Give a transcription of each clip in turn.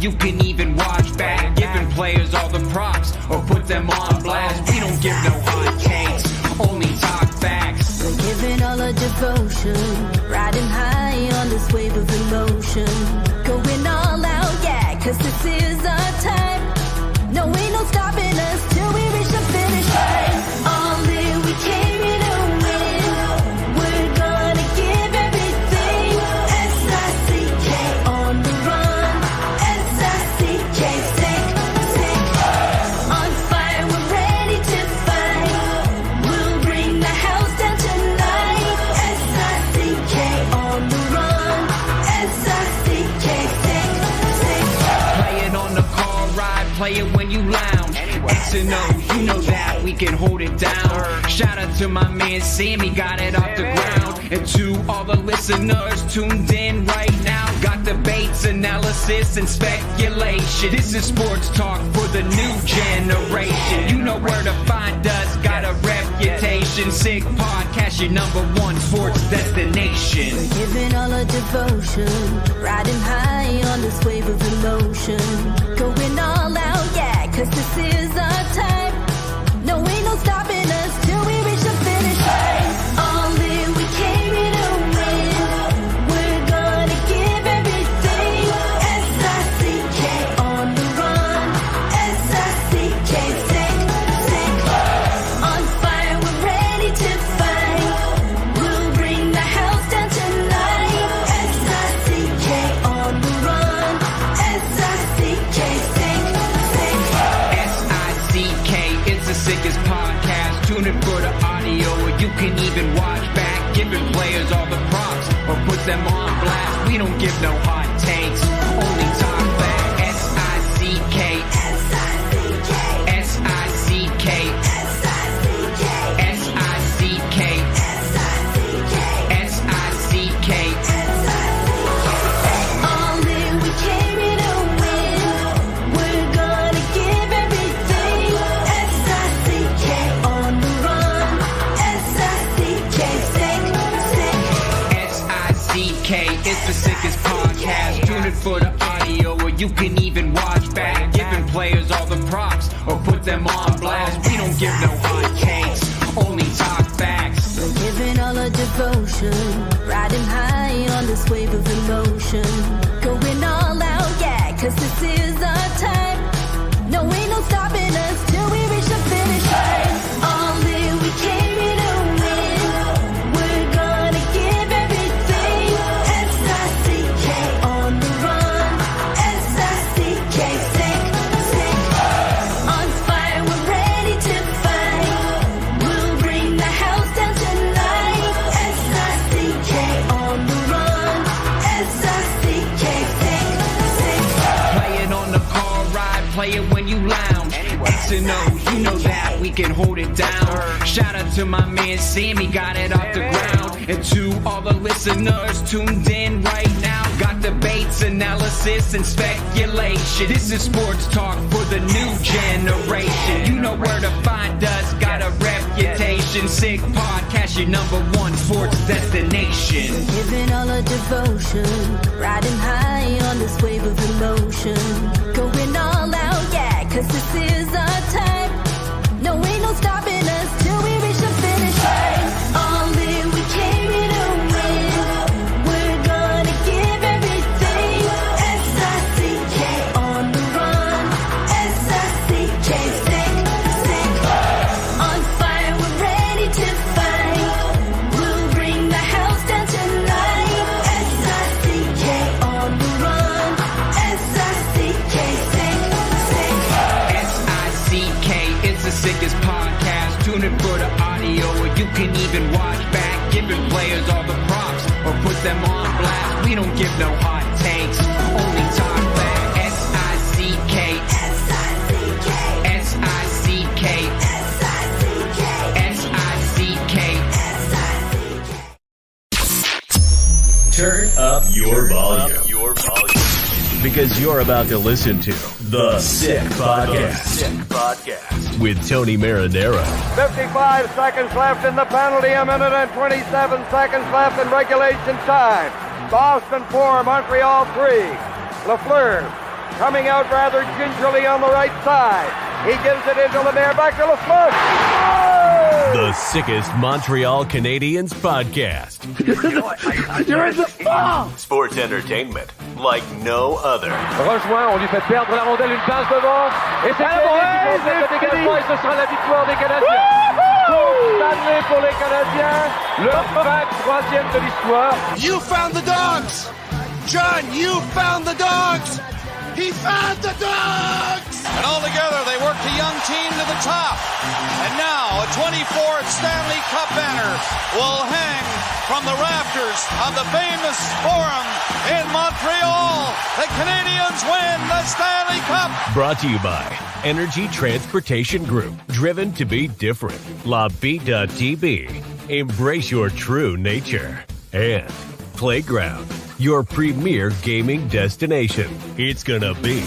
you can even watch back. Giving players all the props or put them on blast. We don't give no hot takes, only talk facts. We're giving all our devotion, riding high on this wave of emotion. Going all out, yeah, cause this is our time. No, ain't no stopping us till we reach the finish line. All in, we came here to win. We're gonna give everything. S-I-C-K on the run. S-I-C-K, sick, sick. On fire, we're ready to fight. We'll bring the house down tonight. S-I-C-K on the run. S-I-C-K, sick, sick. Play it on the car ride, play it when you lounge. X and O, you know that we can hold it down. Shout out to my man Sammy, got it off the ground. And to all the listeners tuned in right now, got debates, analysis, and speculation. This is sports talk for the new generation. You know where to find us, got a reputation. Sick podcast, your #1 sports destination. We're giving all our devotion, riding high on this wave of emotion. Going all out, yeah, cause this is our time. No, ain't no stopping us till we reach the finish line. All in, we came here to win. We're gonna give everything. S-I-C-K on the run. S-I-C-K, sick, sick. On fire, we're ready to fight. We'll bring the house down tonight. S-I-C-K on the run. S-I-C-K, sick, sick. S-I-C-K, it's the sickest podcast. Tune in for the audio, or you can even watch back. Giving players all the props or put them on blast. We don't give no hot takes, only talk back. S-I-C-K, S-I-C-K, S-I-C-K, S-I-C-K, S-I-C-K, S-I-C-K, S-I-C-K. All in, we came here to win. We're gonna give everything. S-I-C-K on the run. S-I-C-K, sick, sick. S-I-C-K, it's the sickest podcast. Tune in for the audio, or you can even watch back. Giving players all the props or put them on blast. We don't give no hot takes, only talk facts. We're giving all our devotion, riding high on this wave of emotion. Going all out, yeah, cause this is our time. No, ain't no stopping us till we reach the finish line. All in, we came here to win. We're gonna give everything. S-I-C-K on the run. S-I-C-K, sick, sick. On fire, we're ready to fight. We'll bring the house down tonight. S-I-C-K on the run. S-I-C-K, sick, sick. Play it on the car ride, play it when you lounge. X and O, you know that we can hold it down. Shout out to my man Sammy, got it off the ground. And to all the listeners tuned in right now, got debates, analysis, and speculation. This is sports talk for the new generation. You know where to find us, got a reputation. Sick podcast, your #1 sports destination. Giving all our devotion, riding high on this wave of emotion. Going all out, yeah, cause this is our time. No, ain't no stopping us till we reach the finish line. All in, we came here to win. We're gonna give everything. S-I-C-K on the run. S-I-C-K, sick, sick. On fire, we're ready to fight. We'll bring the house down tonight. S-I-C-K on the run. S-I-C-K, sick, sick. S-I-C-K, it's the sickest podcast. Tune in for the audio, or you can even watch back. Giving players all the props or put them on blast. We don't give no hot takes, only talk back. S-I-C-K, S-I-C-K, S-I-C-K, S-I-C-K, S-I-C-K. S-I-C-K. Turn up your volume. Because you're about to listen to The Sick Podcast. With Tony Marinaro. 55 seconds left in the penalty, a minute and 27 seconds left in regulation time. Boston 4, Montreal 3. Lafleur coming out rather gingerly on the right side. He gives it into Lemaire, back to LaSmush. The sickest Montreal Canadiens podcast. You're in the ball! Sports entertainment like no other. Rejoint, on lui fait perdre la rondelle, une passe devant. Et c'est le dégagement, et ce sera la victoire des Canadiens. Coupe Stanley pour les Canadiens, leur 23e de l'histoire. You found the dogs! John, you found the dogs! He found the dogs! And all together, they worked a young team to the top. And now, a 24th Stanley Cup banner will hang from the rafters of the famous Forum in Montreal. The Canadiens win the Stanley Cup. Brought to you by Energy Transportation Group. Driven to be different. La Vida Tibi. Embrace your true nature. And Playground, your premier gaming destination. It's gonna be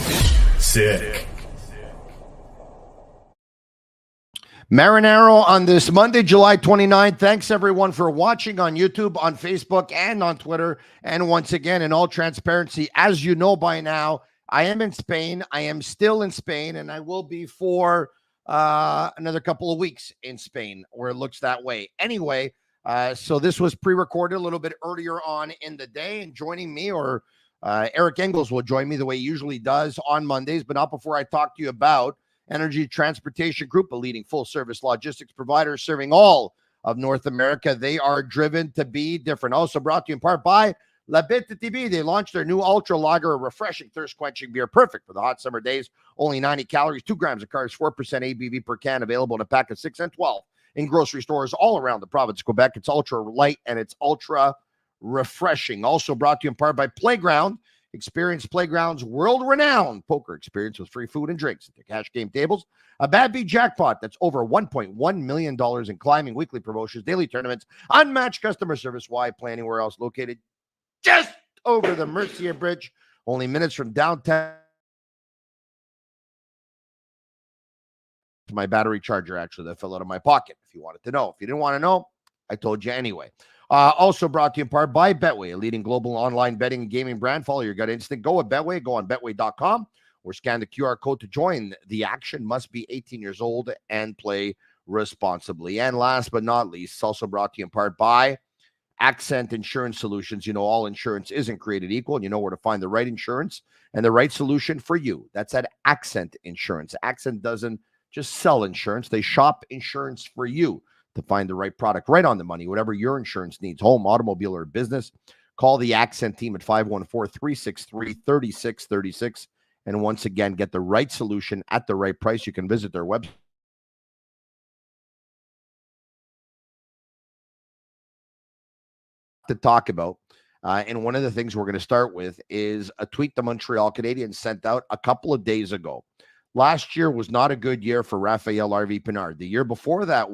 sick. Marinaro on this Monday, July 29th. Thanks, everyone, for watching on YouTube, on Facebook, and on Twitter. And once again, in all transparency, as you know by now, I am in Spain. I am still in Spain, and I will be for another couple of weeks in Spain, where it looks that way. Anyway, so this was pre-recorded a little bit earlier on in the day, and joining me, or Eric Engels will join me the way he usually does on Mondays, but not before I talk to you about Energy Transportation Group, a leading full-service logistics provider serving all of North America. They are driven to be different. Also brought to you in part by Bittt, Tibi. They launched their new Ultra Lager, a refreshing, thirst-quenching beer, perfect for the hot summer days. Only 90 calories, 2 grams of carbs, 4% ABV per can, available in a pack of 6 and 12 in grocery stores all around the province of Quebec. It's ultra light and it's ultra refreshing. Also brought to you in part by Playground. Experience Playground's world-renowned poker experience with free food and drinks at their cash game tables. A Bad Beat jackpot that's over $1.1 million in climbing, weekly promotions, daily tournaments, unmatched customer service. Why play anywhere else? Located just over the Mercier Bridge, only minutes from downtown. My battery charger, actually, that fell out of my pocket, if you wanted to know. If you didn't want to know, I told you anyway. Also brought to you in part by Betway, a leading global online betting and gaming brand. Follow your gut instinct. Go at Betway. Go on Betway.com or scan the QR code to join the action. Must be 18 years old and play responsibly. And last but not least, it's also brought to you in part by Accent Insurance Solutions. You know, all insurance isn't created equal, and you know where to find the right insurance and the right solution for you. That's at Accent Insurance. Accent doesn't just sell insurance. They shop insurance for you to find the right product right on the money, whatever your insurance needs, home, automobile, or business. Call the Accent team at 514-363-3636. And once again, get the right solution at the right price. You can visit their website to talk about. And one of the things we're going to start with is a tweet the Montreal Canadiens sent out a couple of days ago. Last year was not a good year for Rafaël Harvey-Pinard. The year before that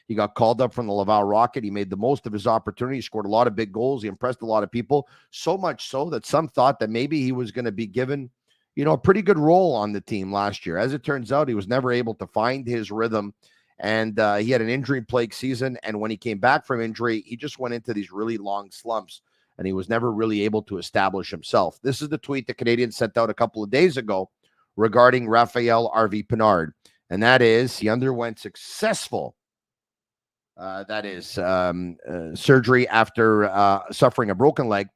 he got called up from the Laval Rocket. He made the most of his opportunity. He scored a lot of big goals. He impressed a lot of people, so much so that some thought that maybe he was going to be given, a pretty good role on the team last year. As it turns out, he was never able to find his rhythm, and he had an injury-plagued season. And when he came back from injury, he just went into these really long slumps, and he was never really able to establish himself. This is the tweet the Canadiens sent out a couple of days ago regarding Rafaël Harvey-Pinard, and that is he underwent successful surgery after suffering a broken leg.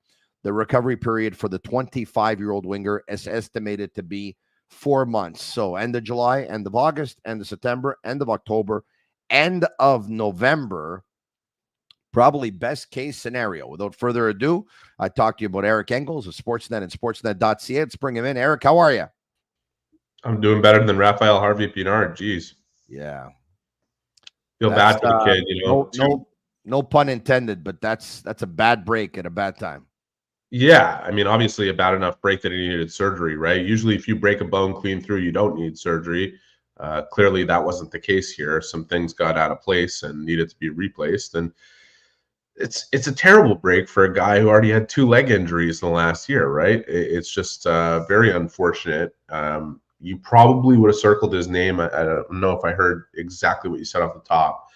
The recovery period for the 25-year-old winger is estimated to be 4 months. So end of July, end of August, end of September, end of October, end of November, probably best case scenario. Without further ado, I talked to you about Eric Engels of Sportsnet and Sportsnet.ca. Let's bring him in. Eric, how are you? I'm doing better than Rafaël Harvey-Pinard. Jeez. Yeah. Feel bad for the kid, No pun intended, but that's a bad break at a bad time. Yeah. I mean, obviously a bad enough break that he needed surgery, right? Usually if you break a bone clean through, you don't need surgery. Clearly that wasn't the case here. Some things got out of place and needed to be replaced. And it's a terrible break for a guy who already had 2 leg injuries in the last year, right? It's just very unfortunate. You probably would have circled his name. I don't know if I heard exactly what you said off the top,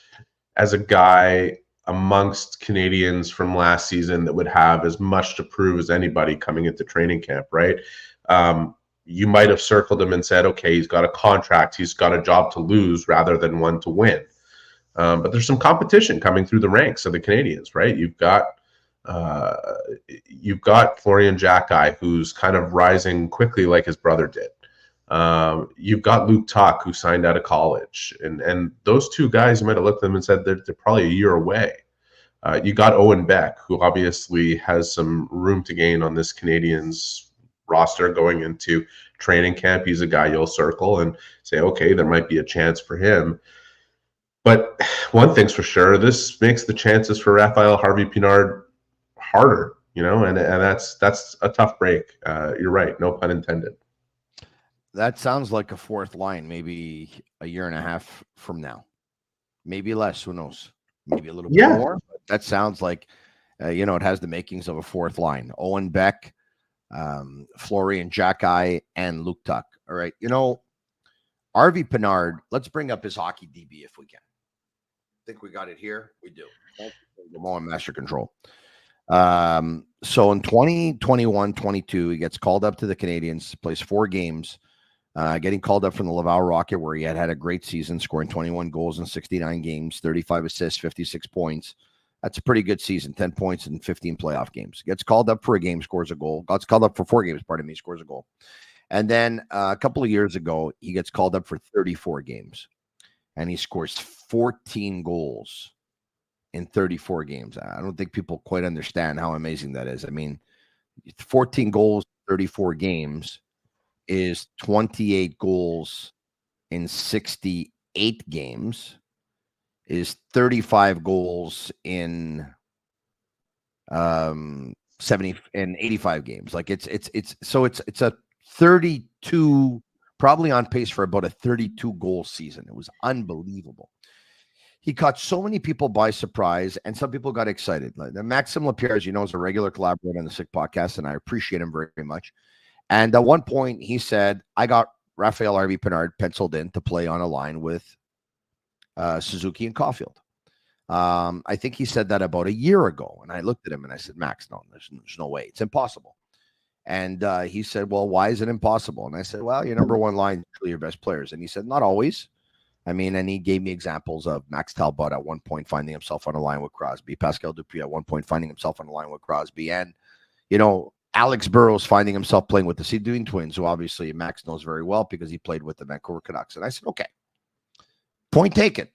as a guy amongst Canadians from last season that would have as much to prove as anybody coming into training camp, right? you might have circled him and said, okay, he's got a contract, he's got a job to lose rather than one to win. But there's some competition coming through the ranks of the Canadians, right? You've got Florian Jacki, who's kind of rising quickly like his brother did. You've got Luke Tuck, who signed out of college. And those two guys, you might have looked at them and said they're probably a year away. You got Owen Beck, who obviously has some room to gain on this Canadians roster going into training camp. He's a guy you'll circle and say, okay, there might be a chance for him. But one thing's for sure, this makes the chances for Rafaël Harvey-Pinard harder, and that's a tough break. You're right, no pun intended. That sounds like a fourth line, maybe a year and a half from now, maybe less. Who knows? Maybe a little bit more. But that sounds like, it has the makings of a fourth line. Owen Beck, Florian Jacki, and Luke Tuck. All right, Harvey-Pinard. Let's bring up his hockey DB if we can. I think we got it here. We do. I'm on master control. So in 2021-22, he gets called up to the Canadians, plays 4 games, getting called up from the Laval Rocket, where he had a great season, scoring 21 goals in 69 games, 35 assists, 56 points. That's a pretty good season, 10 points in 15 playoff games. Gets called up for a game, scores a goal. Gets called up for 4 games, scores a goal. And then a couple of years ago, he gets called up for 34 games, and he scores 14 goals in 34 games. I don't think people quite understand how amazing that is. I mean, 14 goals, 34 games is 28 goals in 68 games, is 35 goals in 70 and 85 games. Like it's a 32, probably on pace for about a 32 goal season. It was unbelievable. He caught so many people by surprise, and some people got excited. Like Maxime Lapierre, as you know, is a regular collaborator on the Sick Podcast, and I appreciate him very, very much. And at one point, he said, I got Rafaël Harvey-Pinard penciled in to play on a line with Suzuki and Caulfield. I think he said that about a year ago, and I looked at him and I said, Max, no, there's no way. It's impossible. And he said, well, why is it impossible? And I said, well, your number one line is really your best players. And he said, not always. I mean, and he gave me examples of Max Talbot at one point finding himself on a line with Crosby, Pascal Dupuis at one point finding himself on a line with Crosby, and, Alex Burrows finding himself playing with the Sedin twins, who obviously Max knows very well because he played with the Vancouver Canucks. And I said, okay, point taken.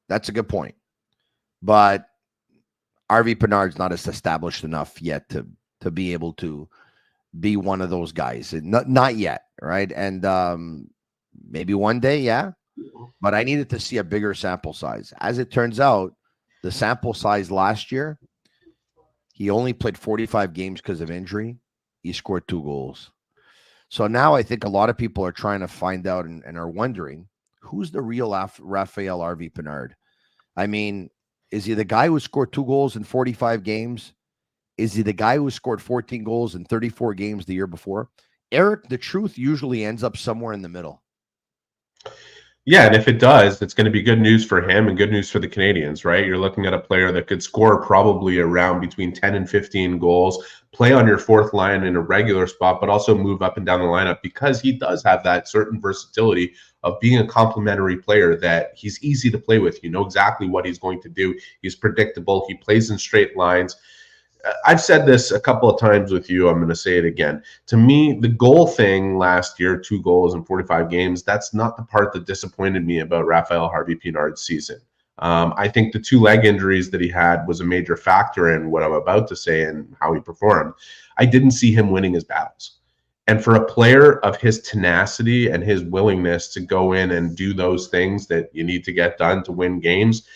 That's a good point. But Harvey-Pinard's not as established enough yet to be able to be one of those guys. Not yet, right? And maybe one day, yeah. But I needed to see a bigger sample size. As it turns out, the sample size last year, he only played 45 games because of injury. He scored 2 goals. So now I think a lot of people are trying to find out and are wondering, who's the real Rafaël Harvey-Pinard? I mean, is he the guy who scored 2 goals in 45 games? Is he the guy who scored 14 goals in 34 games the year before? Eric, the truth usually ends up somewhere in the middle. Yeah, and if it does, it's going to be good news for him and good news for the Canadians, right? You're looking at a player that could score probably around between 10 and 15 goals, play on your fourth line in a regular spot, but also move up and down the lineup because he does have that certain versatility of being a complementary player that he's easy to play with. You know exactly what he's going to do. He's predictable. He plays in straight lines. I've said this a couple of times with you. I'm going to say it again. To me, the goal thing last year, 2 goals in 45 games, that's not the part that disappointed me about Rafaël Harvey-Pinard's season. I think the 2 leg injuries that he had was a major factor in what I'm about to say and how he performed. I didn't see him winning his battles. And for a player of his tenacity and his willingness to go in and do those things that you need to get done to win games,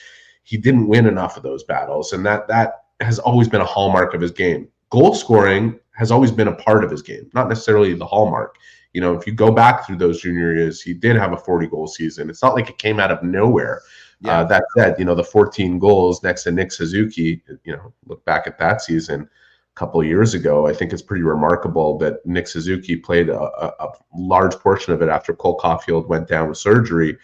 he didn't win enough of those battles. And that has always been a hallmark of his game. Goal scoring has always been a part of his game, not necessarily the hallmark. If you go back through those junior years, he did have a 40-goal season. It's not like it came out of nowhere. Yeah. That said, the 14 goals next to Nick Suzuki, look back at that season a couple of years ago. I think it's pretty remarkable that Nick Suzuki played a large portion of it after Cole Caulfield went down with surgery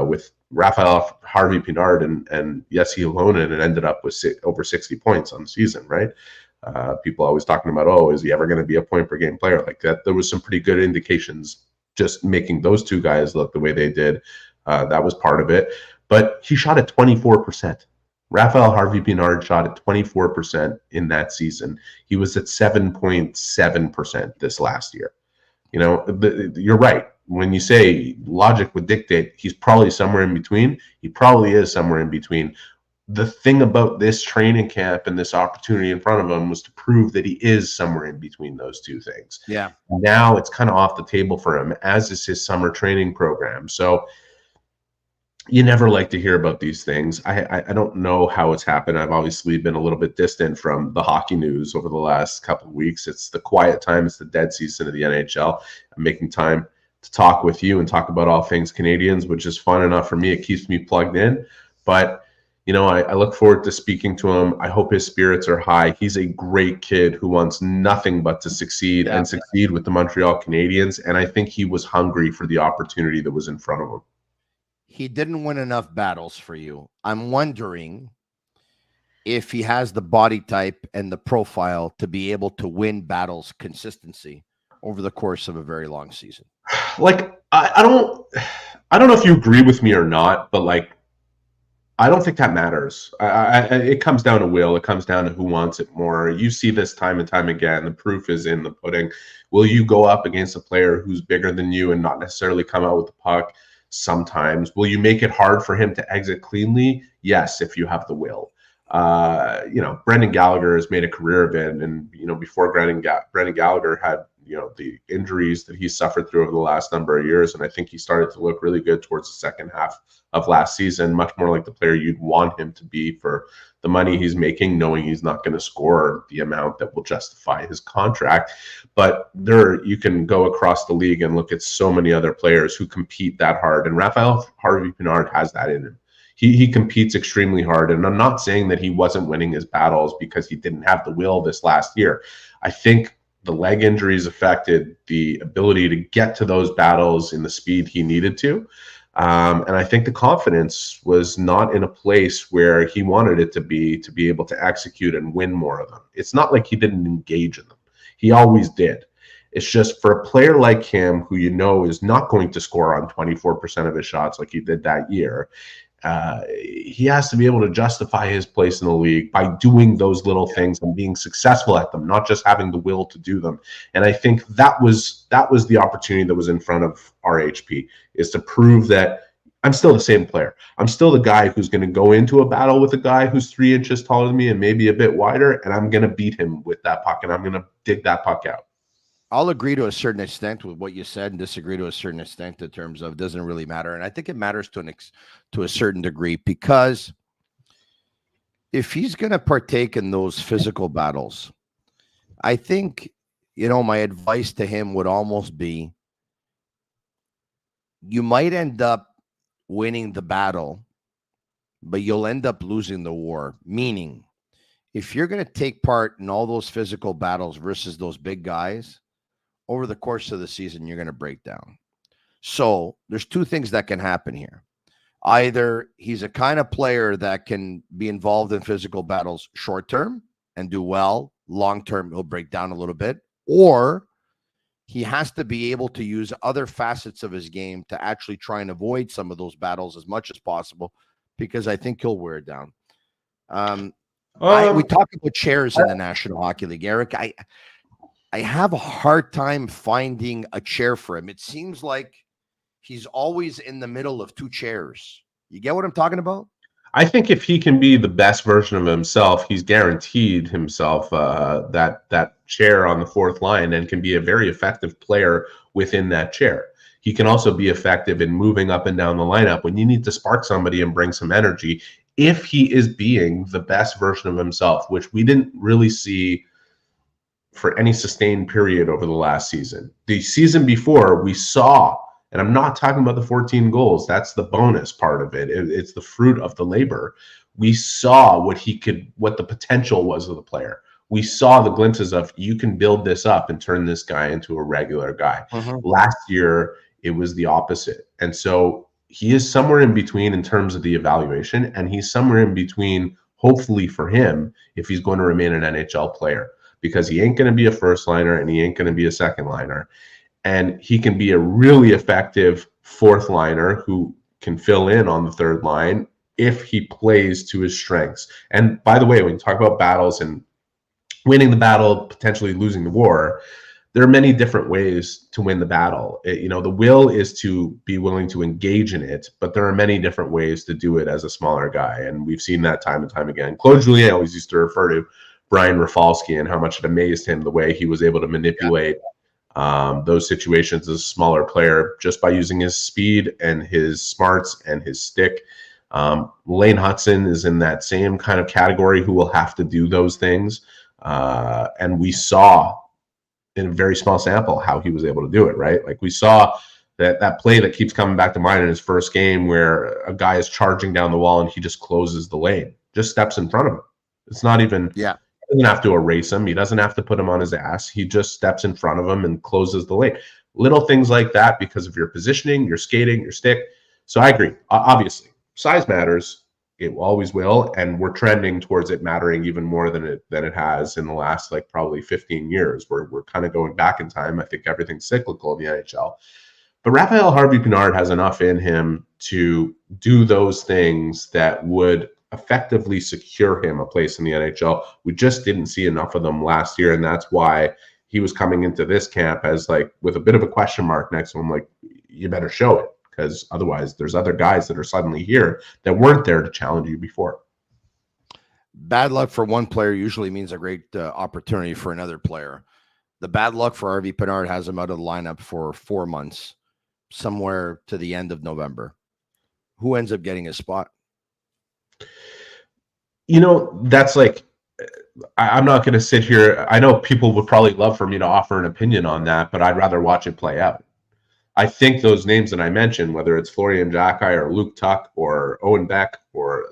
with Rafaël Harvey-Pinard and Jesse Ylönen, and ended up with over 60 points on the season, right? People always talking about, oh, is he ever going to be a point per game player like that? There was some pretty good indications just making those two guys look the way they did. That was part of it. But he shot at 24%. Rafaël Harvey-Pinard shot at 24% in that season. He was at 7.7% this last year. You know, you're right. When you say logic would dictate, he's probably somewhere in between. He probably is somewhere in between. The thing about this training camp and this opportunity in front of him was to prove that he is somewhere in between those two things. Yeah. Now it's kind of off the table for him, as is his summer training program. So you never like to hear about these things. I don't know how it's happened. I've obviously been a little bit distant from the hockey news over the last couple of weeks. It's the quiet time. It's the dead season of the NHL. I'm making time to talk with you and talk about all things Canadians, which is fun enough for me. It keeps me plugged in. But, you know, I look forward to speaking to him. I hope his spirits are high. He's a great kid who wants nothing but to succeed and succeed with the Montreal Canadiens. And I think he was hungry for the opportunity that was in front of him. He didn't win enough battles for you. I'm wondering if he has the body type and the profile to be able to win battles consistency over the course of a very long season. Like, I don't know if you agree with me or not, but like, I don't think that matters. It comes down to will. It comes down to who wants it more. You see this time and time again. The proof is in the pudding. Will you go up against a player who's bigger than you and not necessarily come out with the puck? Sometimes. Will you make it hard for him to exit cleanly? Yes, if you have the will. You know, Brendan Gallagher has made a career of it, and you know, before Brendan Gallagher had, you know, the injuries that he suffered through over the last number of years, and I think he started to look really good towards the second half of last season, much more like the player you'd want him to be for the money he's making, knowing he's not going to score the amount that will justify his contract. But there, you can go across the league and look at so many other players who compete that hard, and Rafaël Harvey-Pinard has that in him. He competes extremely hard, and I'm not saying that he wasn't winning his battles because he didn't have the will this last year. I think the leg injuries affected the ability to get to those battles in the speed he needed to. And I think the confidence was not in a place where he wanted it to be able to execute and win more of them. It's not like he didn't engage in them. He always did. It's just for a player like him, who you know is not going to score on 24% of his shots like he did that year, he has to be able to justify his place in the league by doing those little things and being successful at them, not just having the will to do them. And I think that was the opportunity that was in front of RHP, is to prove that I'm still the same player. I'm still the guy who's going to go into a battle with a guy who's 3 inches taller than me and maybe a bit wider, and I'm going to beat him with that puck, and I'm going to dig that puck out. I'll agree to a certain extent with what you said and disagree to a certain extent in terms of doesn't really matter. And I think it matters to a certain degree, because if he's going to partake in those physical battles, I think, you know, my advice to him would almost be, you might end up winning the battle, but you'll end up losing the war. Meaning, if you're going to take part in all those physical battles versus those big guys, over the course of the season, you're going to break down. So there's two things that can happen here. Either he's a kind of player that can be involved in physical battles short term and do well. Long term, he'll break down a little bit. Or he has to be able to use other facets of his game to actually try and avoid some of those battles as much as possible, because I think he'll wear it down. We talk about chairs in the National Hockey League, Eric. I have a hard time finding a chair for him. It seems like he's always in the middle of two chairs. You get what I'm talking about? I think if he can be the best version of himself, he's guaranteed himself that chair on the fourth line, and can be a very effective player within that chair. He can also be effective in moving up and down the lineup when you need to spark somebody and bring some energy, if he is being the best version of himself, which we didn't really see for any sustained period over the last season. The season before, we saw, and I'm not talking about the 14 goals, that's the bonus part of it. It's the fruit of the labor. We saw what the potential was of the player. We saw the glimpses of, you can build this up and turn this guy into a regular guy. Last year, it was the opposite. And so he is somewhere in between in terms of the evaluation, and he's somewhere in between hopefully for him, if he's going to remain an NHL player, because he ain't going to be a first liner and he ain't going to be a second liner. And he can be a really effective fourth liner who can fill in on the third line if he plays to his strengths. And by the way, when you talk about battles and winning the battle, potentially losing the war, there are many different ways to win the battle. The will is to be willing to engage in it, but there are many different ways to do it as a smaller guy. And we've seen that time and time again. Claude Julien always used to refer to Brian Rafalski and how much it amazed him the way he was able to manipulate those situations as a smaller player just by using his speed and his smarts and his stick. Lane Hudson is in that same kind of category who will have to do those things. And we saw in a very small sample how he was able to do it, right? Like we saw that play that keeps coming back to mind in his first game where a guy is charging down the wall and he just closes the lane, just steps in front of him. It's not even, he doesn't have to erase him. He doesn't have to put him on his ass. He just steps in front of him and closes the lane. Little things like that because of your positioning, your skating, your stick. So I agree. Obviously, size matters. It always will, and we're trending towards it mattering even more than it has in the last probably 15 years. We're kind of going back in time. I think everything's cyclical in the NHL. But Rafaël Harvey-Pinard has enough in him to do those things that would effectively secure him a place in the NHL. We just didn't see enough of them last year, and that's why he was coming into this camp as with a bit of a question mark next to him. You better show it. Because otherwise there's other guys that are suddenly here that weren't there to challenge you before. Bad luck for one player usually means a great opportunity for another player. The bad luck for Harvey-Pinard has him out of the lineup for 4 months, somewhere to the end of November. Who ends up getting his spot? That's I'm not going to sit here. I know people would probably love for me to offer an opinion on that, but I'd rather watch it play out. I think those names that I mentioned, whether it's Florian Jacki or Luke Tuck or Owen Beck, or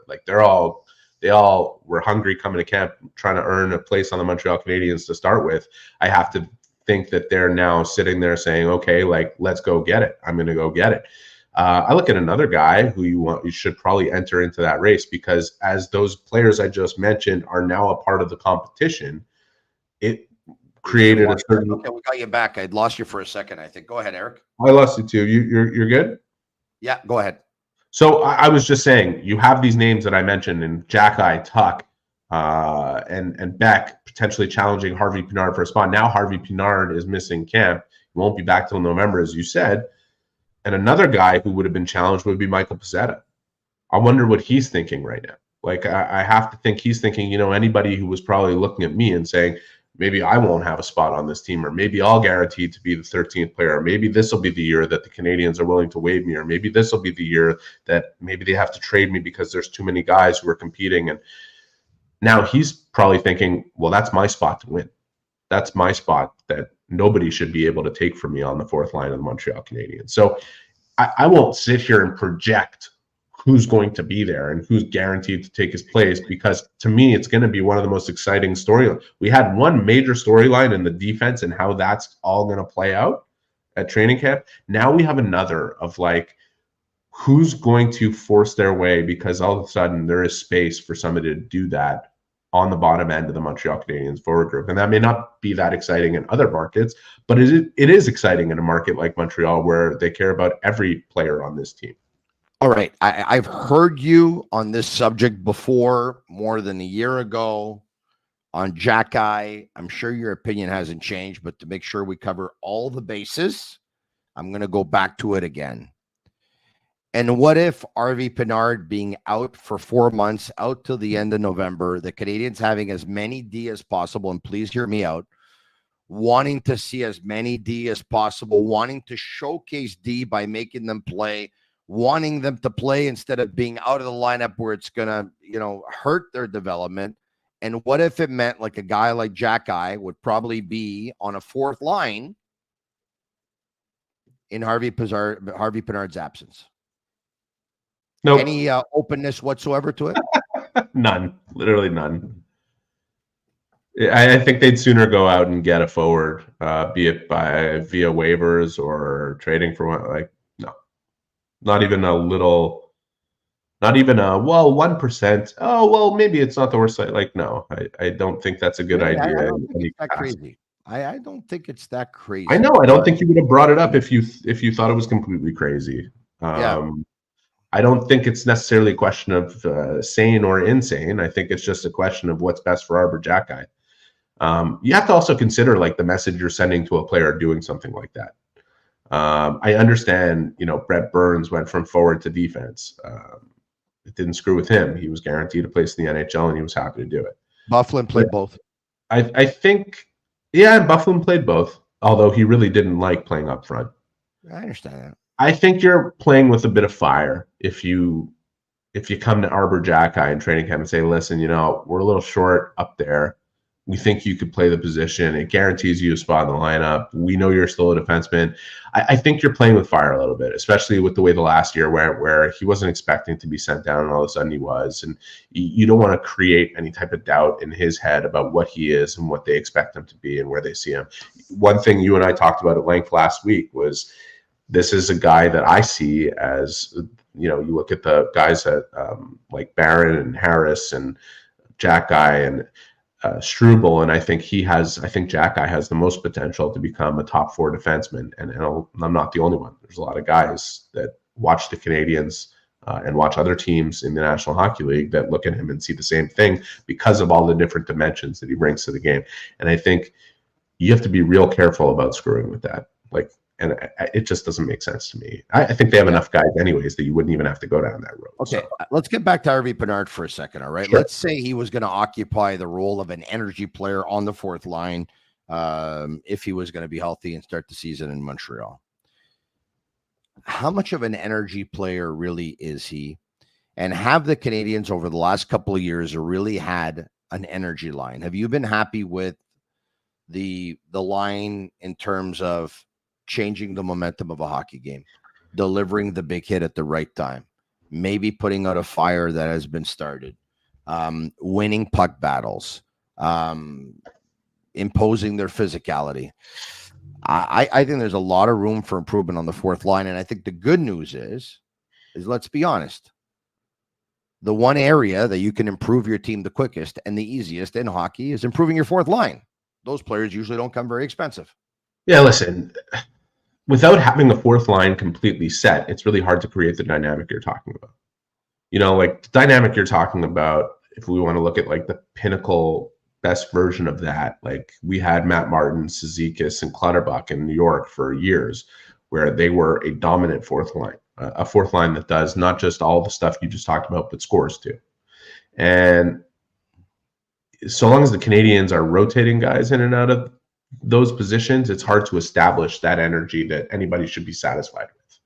they all were hungry coming to camp trying to earn a place on the Montreal Canadiens to start with. I have to think that they're now sitting there saying, okay, let's go get it. I'm going to go get it. I look at another guy who you should probably enter into that race, because as those players I just mentioned are now a part of the competition, it created a certain. Okay, we got you back. I'd lost you for a second, I think. Go ahead, Eric. I lost you too. You're good? Yeah, go ahead. So I was just saying, you have these names that I mentioned, and Jacki, Tuck, and Beck potentially challenging Harvey-Pinard for a spot. Now Harvey-Pinard is missing camp. He won't be back till November, as you said. And another guy who would have been challenged would be Michael Pezzetta. I wonder what he's thinking right now. I have to think he's thinking, anybody who was probably looking at me and saying, maybe I won't have a spot on this team, or maybe I'll guarantee to be the 13th player, or maybe this will be the year that the Canadiens are willing to waive me, or maybe this will be the year that maybe they have to trade me because there's too many guys who are competing. And now he's probably thinking, well, that's my spot to win. That's my spot that nobody should be able to take from me on the fourth line of the Montreal Canadiens. So I won't sit here and project who's going to be there and who's guaranteed to take his place, because to me, it's going to be one of the most exciting storylines. We had one major storyline in the defense and how that's all going to play out at training camp. Now we have another of who's going to force their way, because all of a sudden there is space for somebody to do that on the bottom end of the Montreal Canadiens forward group. And that may not be that exciting in other markets, but it is exciting in a market like Montreal, where they care about every player on this team. All right. I've heard you on this subject before, more than a year ago, on Jacki. I'm sure your opinion hasn't changed, but to make sure we cover all the bases, I'm going to go back to it again. And what if Harvey-Pinard being out for 4 months, out till the end of November, the Canadiens having as many D as possible, and please hear me out, wanting to see as many D as possible, wanting to showcase D by making them play, wanting them to play instead of being out of the lineup where it's going to, hurt their development. And what if it meant a guy like Jacki would probably be on a fourth line in Harvey-Pinard's absence? No. Any openness whatsoever to it? None. Literally none. I think they'd sooner go out and get a forward, be it via waivers or trading for one. No. Not even a little Not even 1%. Oh, well, maybe it's not the worst. Like, no, I don't think that's a good idea. I don't think it's that crazy. I don't think it's that crazy. I know. I don't think you would have brought it up if you thought it was completely crazy. I don't think it's necessarily a question of sane or insane. I think it's just a question of what's best for Arbor Jackeye. You have to also consider like the message you're sending to a player doing something like that. I understand, Brett Burns went from forward to defense. It didn't screw with him. He was guaranteed a place in the NHL, and he was happy to do it. Byfuglien played both. I think, Byfuglien played both, although he really didn't like playing up front. I understand that. I think you're playing with a bit of fire if you come to Arbor Jackeye and training camp and say, listen, we're a little short up there. We think you could play the position. It guarantees you a spot in the lineup. We know you're still a defenseman. I think you're playing with fire a little bit, especially with the way the last year went, where he wasn't expecting to be sent down and all of a sudden he was. And you don't want to create any type of doubt in his head about what he is and what they expect him to be and where they see him. One thing you and I talked about at length last week was this is a guy that I see as, you look at the guys at like Barron and Harris and Jackeye and Struble, and I think Jackeye has the most potential to become a top 4 defenseman, and I'm not the only one. There's a lot of guys that watch the Canadiens and watch other teams in the National Hockey League that look at him and see the same thing because of all the different dimensions that he brings to the game. And I think you have to be real careful about screwing with that. And it just doesn't make sense to me. I think they have enough guys anyways that you wouldn't even have to go down that road. Okay, let's get back to Harvey-Pinard for a second, all right? Sure. Let's say he was going to occupy the role of an energy player on the fourth line if he was going to be healthy and start the season in Montreal. How much of an energy player really is he? And have the Canadiens over the last couple of years really had an energy line? Have you been happy with the line in terms of changing the momentum of a hockey game, delivering the big hit at the right time, maybe putting out a fire that has been started, winning puck battles, imposing their physicality? I think there's a lot of room for improvement on the fourth line. And I think the good news is let's be honest, the one area that you can improve your team the quickest and the easiest in hockey is improving your fourth line. Those players usually don't come very expensive. Yeah, listen, without having the fourth line completely set, it's really hard to create the dynamic you're talking about. Like the dynamic you're talking about, if we want to look at like the pinnacle best version of that, like we had Matt Martin, Cizikas, and Clutterbuck in New York for years, where they were a dominant fourth line, a fourth line that does not just all the stuff you just talked about, but scores too. And so long as the Canadiens are rotating guys in and out of those positions, it's hard to establish that energy that anybody should be satisfied with.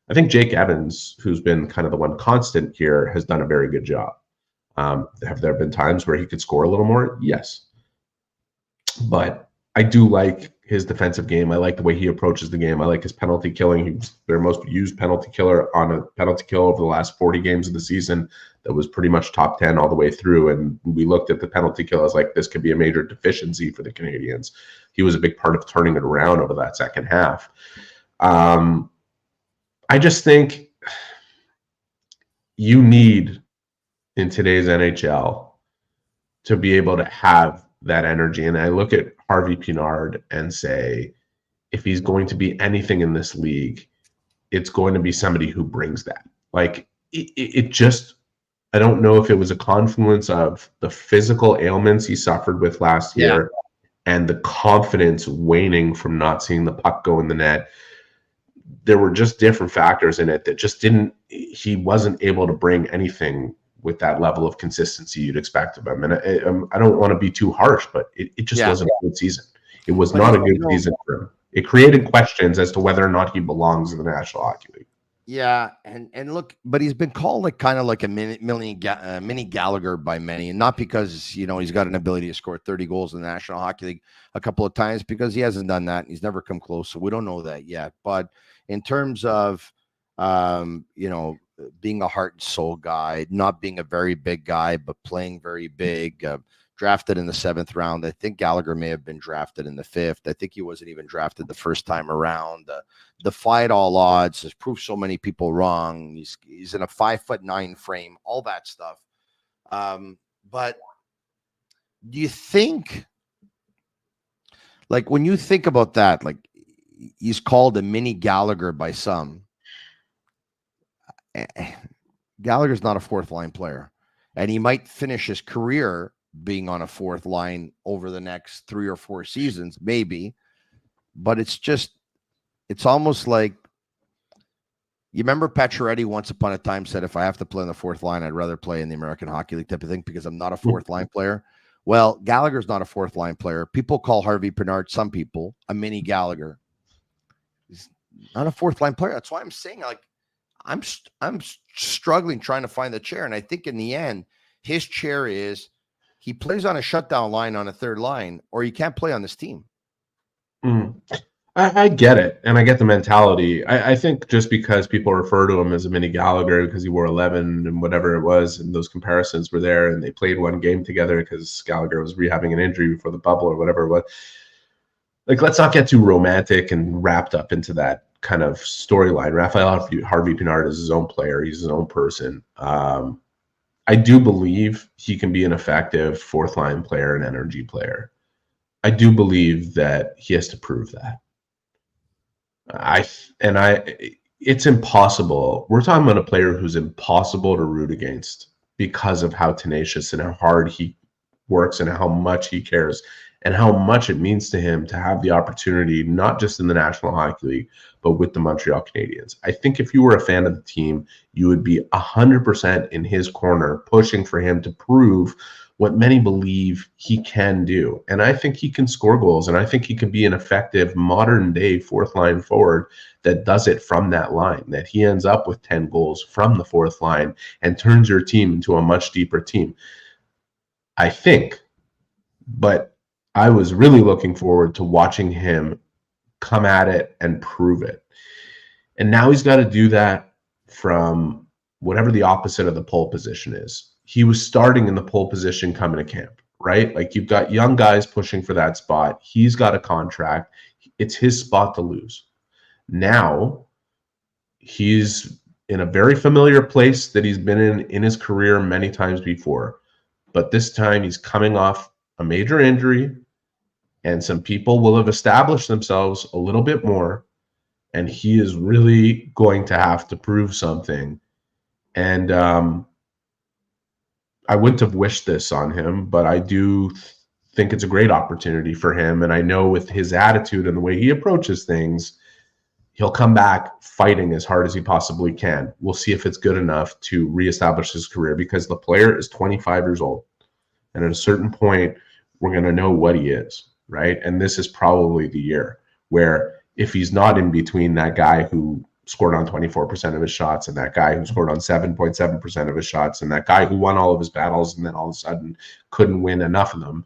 I think Jake Evans, who's been kind of the one constant here, has done a very good job. Have there been times where he could score a little more? Yes. But I do like his defensive game. I like the way he approaches the game. I like his penalty killing. He was their most used penalty killer on a penalty kill over the last 40 games of the season. That was pretty much top 10 all the way through. And we looked at the penalty kill as like, this could be a major deficiency for the Canadiens. He was a big part of turning it around over that second half. I just think you need, in today's NHL, to be able to have that energy. And I look at Harvey-Pinard and say, if he's going to be anything in this league, it's going to be somebody who brings that. Like, it just, I don't know if it was a confluence of the physical ailments he suffered with last year and the confidence waning from not seeing the puck go in the net. There were just different factors in it that just he wasn't able to bring anything with that level of consistency you'd expect of him. And I don't want to be too harsh, but it just wasn't a good season. It was not a good season for him. It created questions as to whether or not he belongs in the National Hockey League. Yeah, and look, but he's been called like kind of like a mini Gallagher by many, and not because he's got an ability to score 30 goals in the National Hockey League a couple of times, because he hasn't done that. He's never come close, so we don't know that yet. But in terms of being a heart and soul guy, not being a very big guy but playing very big, drafted in the 7th round. I think Gallagher may have been drafted in the 5th. I think he wasn't even drafted the first time around. Defied all odds, has proved so many people wrong. He's in a 5'9" frame, all that stuff. But do you think, like, when you think about that, like, he's called a mini Gallagher by some. Gallagher's not a 4th line player, and he might finish his career being on a 4th line over the next 3 or 4 seasons, maybe. But it's almost like, you remember Pacioretty once upon a time said, if I have to play on the 4th line, I'd rather play in the American Hockey League type of thing because I'm not a 4th line player. Well, Gallagher's not a 4th line player. People call Harvey-Pinard, some people, a mini Gallagher. He's not a 4th line player. That's why I'm saying, like, I'm struggling trying to find the chair. And I think in the end, his chair is he plays on a shutdown line on a 3rd line, or he can't play on this team. I get it, and I get the mentality. I think just because people refer to him as a mini Gallagher because he wore 11 and whatever it was, and those comparisons were there, and they played one game together because Gallagher was rehabbing an injury before the bubble or whatever it was. Like, let's not get too romantic and wrapped up into that kind of storyline. Rafaël Harvey-Pinard is his own player. He's his own person. I do believe he can be an effective 4th line player, an energy player. I do believe that he has to prove that. It's impossible. We're talking about a player who's impossible to root against because of how tenacious and how hard he works and how much he cares and how much it means to him to have the opportunity, not just in the National Hockey League, but with the Montreal Canadiens. I think if you were a fan of the team, you would be 100% in his corner, pushing for him to prove what many believe he can do. And I think he can score goals, and I think he can be an effective modern-day 4th line forward that does it from that line, that he ends up with 10 goals from the 4th line and turns your team into a much deeper team. I think, but I was really looking forward to watching him come at it and prove it. And now he's got to do that from whatever the opposite of the pole position is. He was starting in the pole position coming to camp, right? Like, you've got young guys pushing for that spot. He's got a contract. It's his spot to lose. Now he's in a very familiar place that he's been in his career many times before. But this time he's coming off a major injury, and some people will have established themselves a little bit more, and he is really going to have to prove something. And I wouldn't have wished this on him, but I do think it's a great opportunity for him. And I know with his attitude and the way he approaches things, he'll come back fighting as hard as he possibly can. We'll see if it's good enough to reestablish his career, because the player is 25 years old. And at a certain point, we're going to know what he is, right? And this is probably the year where, if he's not in between that guy who scored on 24% of his shots and that guy who scored on 7.7% of his shots and that guy who won all of his battles and then all of a sudden couldn't win enough of them,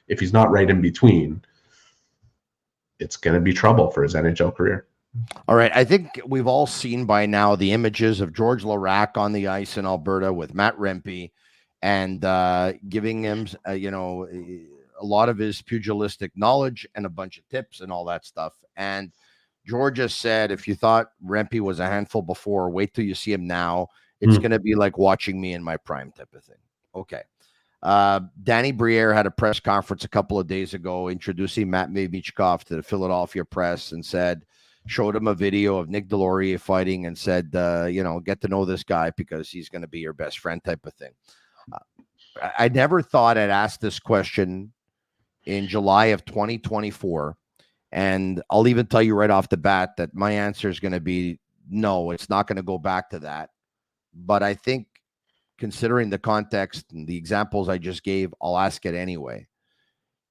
if he's not right in between, it's going to be trouble for his NHL career. All right. I think we've all seen by now the images of George Larac on the ice in Alberta with Matt Rempe, and giving him, a lot of his pugilistic knowledge and a bunch of tips and all that stuff. And George has said, if you thought Rempe was a handful before, wait till you see him now. It's going to be like watching me in my prime type of thing. Okay. Danny Briere had a press conference a couple of days ago introducing Matt Michkov to the Philadelphia Press, and showed him a video of Nick Delorier fighting and said, get to know this guy because he's going to be your best friend type of thing. I never thought I'd ask this question in July of 2024. And I'll even tell you right off the bat that my answer is going to be no, it's not going to go back to that. But I think, considering the context and the examples I just gave, I'll ask it anyway.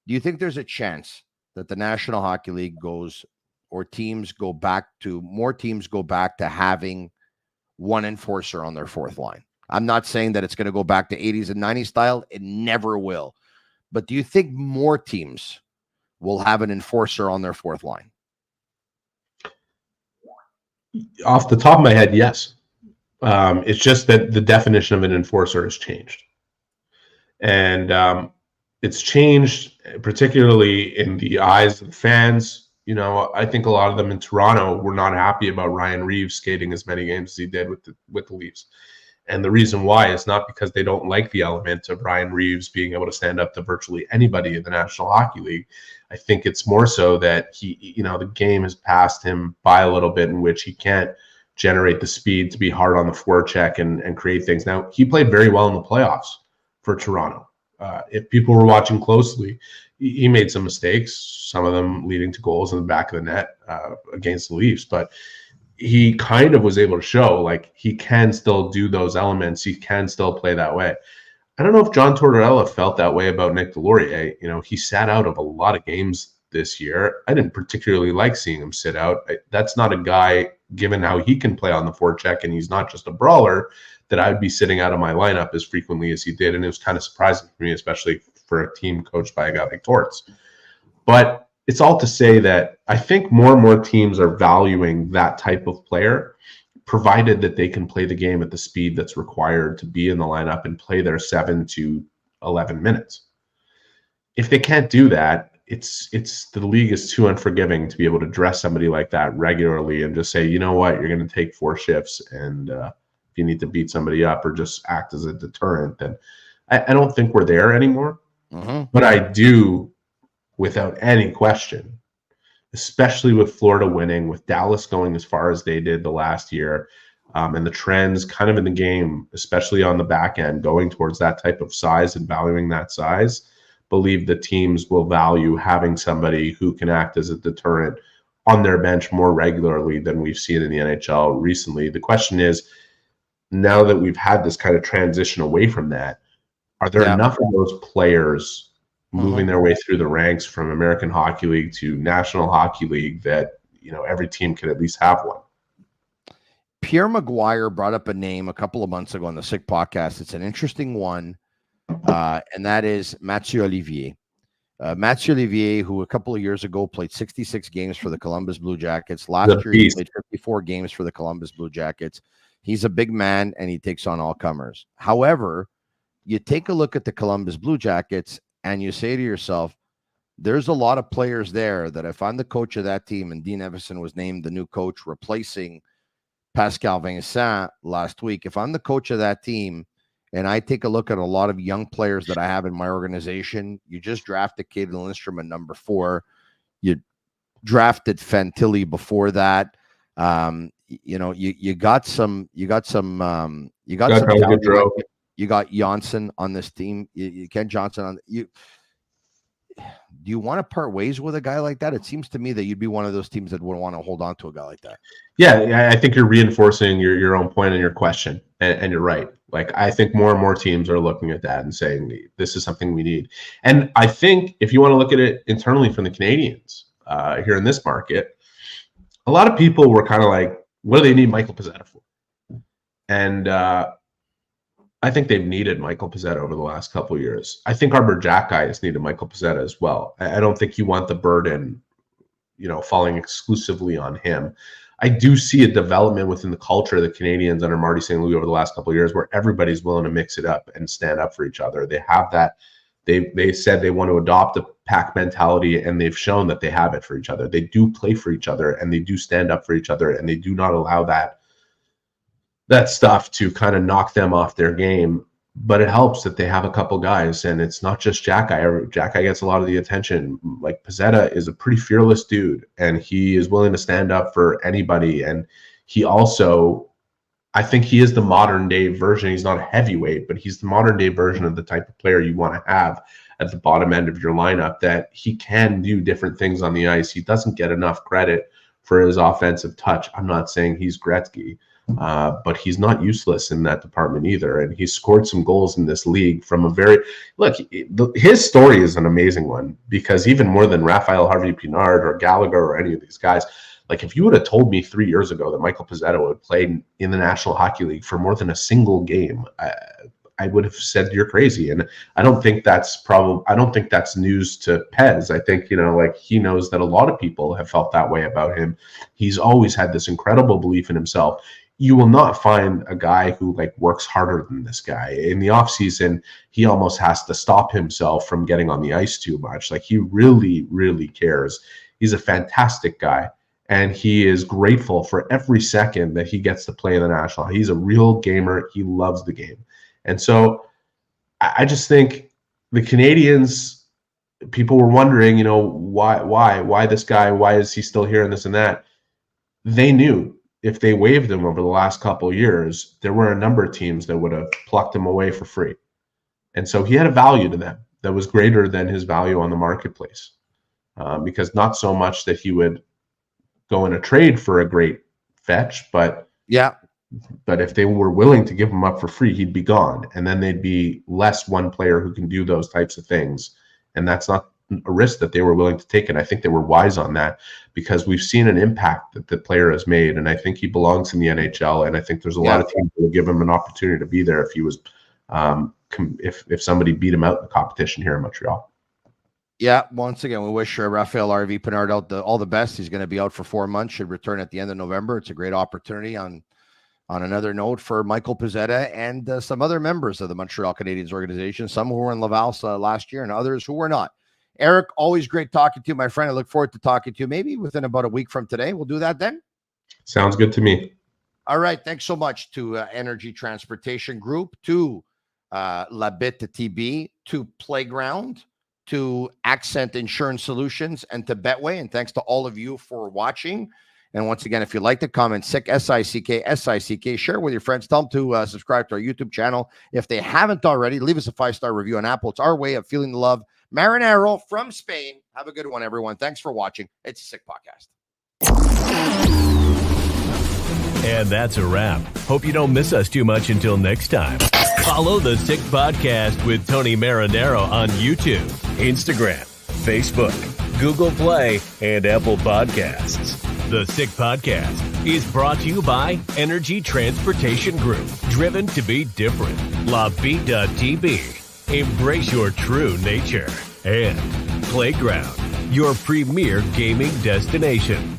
Do you think there's a chance that the National Hockey League more teams go back to having one enforcer on their 4th line? I'm not saying that it's going to go back to 80s and 90s style. It never will. But do you think more teams will have an enforcer on their 4th line? Off the top of my head, yes. It's just that the definition of an enforcer has changed. And it's changed, particularly in the eyes of the fans. You know, I think a lot of them in Toronto were not happy about Ryan Reeves skating as many games as he did with the Leafs. And the reason why is not because they don't like the element of Ryan Reeves being able to stand up to virtually anybody in the National Hockey League. I think it's more so that the game has passed him by a little bit in which he can't generate the speed to be hard on the forecheck and create things. Now, he played very well in the playoffs for Toronto. If people were watching closely, he made some mistakes, some of them leading to goals in the back of the net against the Leafs, but he kind of was able to show like he can still do those elements. He can still play that way. I don't know if John Tortorella felt that way about Nick Delorier. You know, he sat out of a lot of games this year. I didn't particularly like seeing him sit out. That's not a guy, given how he can play on the forecheck, and he's not just a brawler, that I would be sitting out of my lineup as frequently as he did. And it was kind of surprising for me, especially for a team coached by a guy like Torts. But it's all to say that I think more and more teams are valuing that type of player, provided that they can play the game at the speed that's required to be in the lineup and play their 7 to 11 minutes. If they can't do that, it's the league is too unforgiving to be able to dress somebody like that regularly and just say, you know what, you're going to take 4 shifts, and if you need to beat somebody up or just act as a deterrent, then I don't think we're there anymore. Mm-hmm. But I do, without any question, especially with Florida winning, with Dallas going as far as they did the last year, and the trends kind of in the game, especially on the back end, going towards that type of size and valuing that size, believe the teams will value having somebody who can act as a deterrent on their bench more regularly than we've seen in the NHL recently. The question is, now that we've had this kind of transition away from that, are there enough of those players moving their way through the ranks from American Hockey League to National Hockey League that, you know, every team can at least have one? Pierre Maguire brought up a name a couple of months ago on the Sick Podcast. It's an interesting one, and that is Mathieu Olivier. Mathieu Olivier, who a couple of years ago played 66 games for the Columbus Blue Jackets. Last year, he played 54 games for the Columbus Blue Jackets. He's a big man, and he takes on all comers. However, you take a look at the Columbus Blue Jackets, and you say to yourself, there's a lot of players there that if I'm the coach of that team, and Dean Evison was named the new coach replacing Pascal Vincent last week, if I'm the coach of that team and I take a look at a lot of young players that I have in my organization, you just drafted Caden Lindstrom at number 4. You drafted Fantilli before that. You know, you got some talent. You got Johnson on this team. You Ken Johnson on you. Do you want to part ways with a guy like that? It seems to me that you'd be one of those teams that would want to hold on to a guy like that. Yeah, I think you're reinforcing your own point and your question, and you're right. Like, I think more and more teams are looking at that and saying, this is something we need. And I think if you want to look at it internally from the Canadians here in this market, a lot of people were kind of like, what do they need Michael Pezzetta for? And I think they've needed Michael Pezzetta over the last couple of years. I think Arbor Jackeye has needed Michael Pezzetta as well. I don't think you want the burden, you know, falling exclusively on him. I do see a development within the culture of the Canadians under Marty St. Louis over the last couple of years where everybody's willing to mix it up and stand up for each other. They have that. They said they want to adopt a pack mentality, and they've shown that they have it for each other. They do play for each other, and they do stand up for each other, and they do not allow that stuff to kind of knock them off their game. But it helps that they have a couple guys, and it's not just Jackeye. Jackeye gets a lot of the attention. Like, Pezzetta is a pretty fearless dude, and he is willing to stand up for anybody. And he also, I think he is the modern day version. He's not a heavyweight, but he's the modern day version of the type of player you want to have at the bottom end of your lineup, that he can do different things on the ice. He doesn't get enough credit for his offensive touch. I'm not saying he's Gretzky, but he's not useless in that department either. And he's scored some goals in this league from a very, look, his story is an amazing one, because even more than Rafaël Harvey-Pinard or Gallagher or any of these guys, like, if you would have told me 3 years ago that Michael Pezzetta would play in the National Hockey League for more than a single game, I would have said you're crazy. And I don't think that's news to Pez. I think, you know, like, he knows that a lot of people have felt that way about him. He's always had this incredible belief in himself. you will not find a guy who like works harder than this guy. In the off season, he almost has to stop himself from getting on the ice too much. Like, he really, really cares. He's a fantastic guy, and he is grateful for every second that he gets to play in the National. He's a real gamer. He loves the game. And so I just think the Canadians, people were wondering, why this guy, why is he still here and this and that? They knew if they waived him over the last couple of years, there were a number of teams that would have plucked him away for free. And so he had a value to them that was greater than his value on the marketplace, because not so much that he would go in a trade for a great fetch, but if they were willing to give him up for free, he'd be gone. And then they'd be less one player who can do those types of things. And that's not a risk that they were willing to take. And I think they were wise on that, because we've seen an impact that the player has made. And I think he belongs in the NHL. And I think there's a lot of teams that would give him an opportunity to be there if he was, if somebody beat him out in the competition here in Montreal. Yeah, once again, we wish Rafaël Harvey-Pinard all the best. He's going to be out for 4 months, should return at the end of November. It's a great opportunity on another note for Michael Pezzetta and some other members of the Montreal Canadiens organization, some who were in Laval last year and others who were not. Eric, always great talking to you, my friend. I look forward to talking to you maybe within about a week from today. We'll do that then. Sounds good to me. All right. Thanks so much to Energy Transportation Group, to Bittt, to Tibi, to Playground, to Accent Insurance Solutions, and to Betway. And thanks to all of you for watching. And once again, if you liked it, comment SICK, SICK, share with your friends. Tell them to subscribe to our YouTube channel. If they haven't already, leave us a 5-star review on Apple. It's our way of feeling the love. Marinaro from Spain. Have a good one, everyone. Thanks for watching. It's a Sick Podcast. And that's a wrap. Hope you don't miss us too much until next time. Follow the Sick Podcast with Tony Marinaro on YouTube, Instagram, Facebook, Google Play, and Apple Podcasts. The Sick Podcast is brought to you by Energy Transportation Group, driven to be different. Bittt. Embrace your true nature. And Playground, your premier gaming destination.